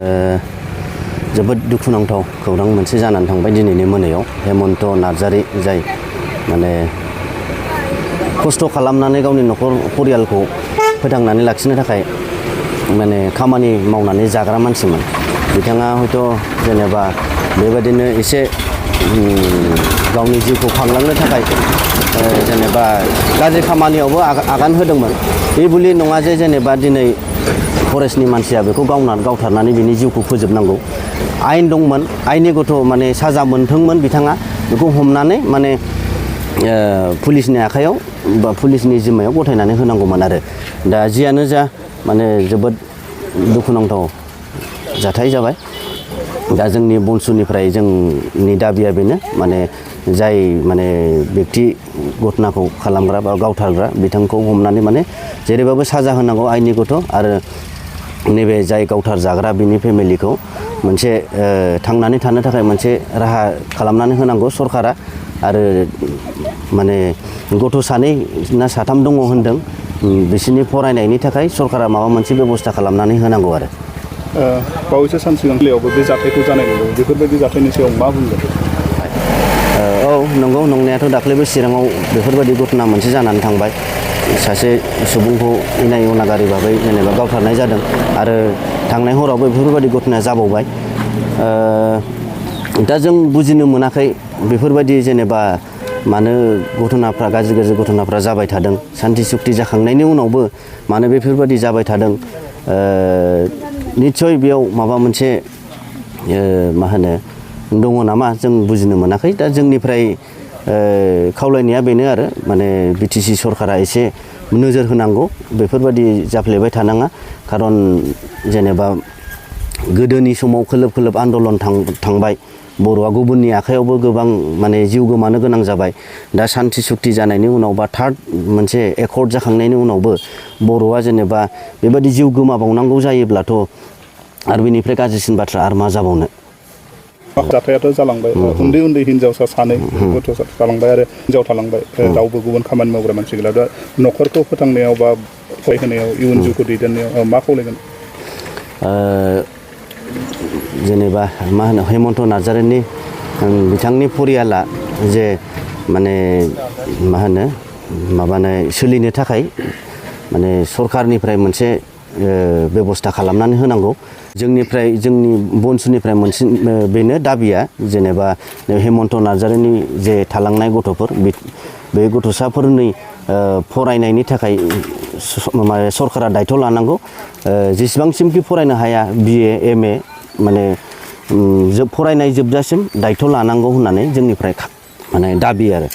जोबोद दुखुनांथाव खौरां मोनसे जानानै थांबाय दिनैनि मोनायाव हेमन्त नार्जारी जाय माने खस्थ' खालामनानै गावनि न'खर परियालखौ फोथांनानै लाखिनो थाखाय माने खामानि मावनानै जाग्रा मानसिमोन बिथाङा हयथ' जेनेबा बेबायदिनो एसे गावनि जिउखौ खांलांनो थाखाय जेनेबा गाज्रि खामानियावबो आगान होदोंमोन बे बुलि नङा जे जेनेबा दिनै फरेस्टनि मानसिया बेखौ गावथारनानै बिनि जिउखौ फोजोबनांगौ आयेन दंमोन आयेननि गथ' माने साजा मोनथोंमोन बिथाङा बेखौ हमनानै माने पुलिसनि आखायाव बा पुलिसनि जिम्मायाव गथायनानै होनांगौमोन आरो दा जियानो जा माने जोबोद दुखुनांथाव जाथाय जाबाय दा जोंनि बनसुनिफ्राय जोंनि दाबिया बेनो माने जाय माने बेक्ति घटनाखौ खालामग्रा बा गावथारग्रा बिथांखौ हमनानै माने जेरैबाबो साजा होनांगौ आयेननि गथ' आरो नैबे जाय गावथार जाग्रा बिनि फेमिलिखौ मोनसे थांनानै थानो थाखाय मोनसे राहा खालामनानै होनांगौ सरकारा आरो माने गथ' सानै ना साथाम दङ होनदों बिसोरनि फरायनायनि थाखाय सरकारा माबा मोनसे बेबस्था खालामनानै होनांगौ आरो बावैसो सान सिगां जिल्लायावबो बे जाथायखौ जानाय नुदों बेफोरबायदि जाथायनि सायाव मा बुंगोन औ नंगौ नंनायाथ' दाख्लैबो चिराङाव बेफोरबायदि घटना मोनसे जानानै थांबाय सासे सुबुंखौ इनाय अनागारि भाबै जेनेबा गावथारनाय जादों आरो थांनाय हरावबो बेफोरबायदि घटनाया जाबावबाय दा जों बुजिनो मोनाखै बेफोरबायदि जेनेबा मानो घटनाफ्रा गाज्रि घटनाफ्रा जाबाय थादों सान्ति सुक्ति जाखांनायनि उनावबो मानो बेफोरबायदि जाबाय थादों निस्सय बेयाव माबा मोनसे मा होनो दङ नामा जों बुजिनो मोनाखै दा जोंनिफ्राय खावलायनाया बेनो आरो माने बिटिसि सरकारा एसे नोजोर होनांगौ बेफोरबायदि जाफ्लेबाय थानाङा खारन जेनेबा गोदोनि समाव खोलोब खोलोब आन्दलन थांबाय बर'आ गुबुननि आखायावबो गोबां माने जिउ गोमानो गोनां जाबाय दा सान्ति सुक्ति जानायनि उनाव बा थार्ड मोनसे एकर्ड जाखांनायनि उनावबो बर'आ जेनेबा बेबायदि जिउ गोमाबावनांगौ जायोब्लाथ' आरो बेनिफ्राय गाज्रिसिन बाथ्रा आरो मा जाबावनो जाथायाथ' जालांबाय उन्दै उन्दै हिनजावसा सानै गथ'सा जालांबाय आरो हिनजाव थालांबाय रावबो गुबुन खामानि मावग्रा मानसि गैला दा न'खरखौ फोथांनायाव बा फरायहोनायाव इयुन जिउखौ दैदेननायाव मा खावलायगोन जेनेबा मा होनो हेमन्त नार्जारीनि बिथांनि परियाला जे माने मा होनो माबानाय सोलिनो थाखाय माने सरकारनिफ्राय मोनसे बेबस्था खालामनानै होनांगौ जोंनि बनसुनिफ्राय मोनसे बेनो दाबिया जेनेबा हेमन्त नार्जारीनि जे थालांनाय गथ'फोर बे गथ'साफोरनि फरायनायनि थाखाय सरकारा दायथ' लानांगौ जेसेबांसिमखि फरायनो हाया BA MA माने फरायनाय जोबजासिम दायथ' लानांगौ होननानै जोंनिफ्राय माने दाबि आरो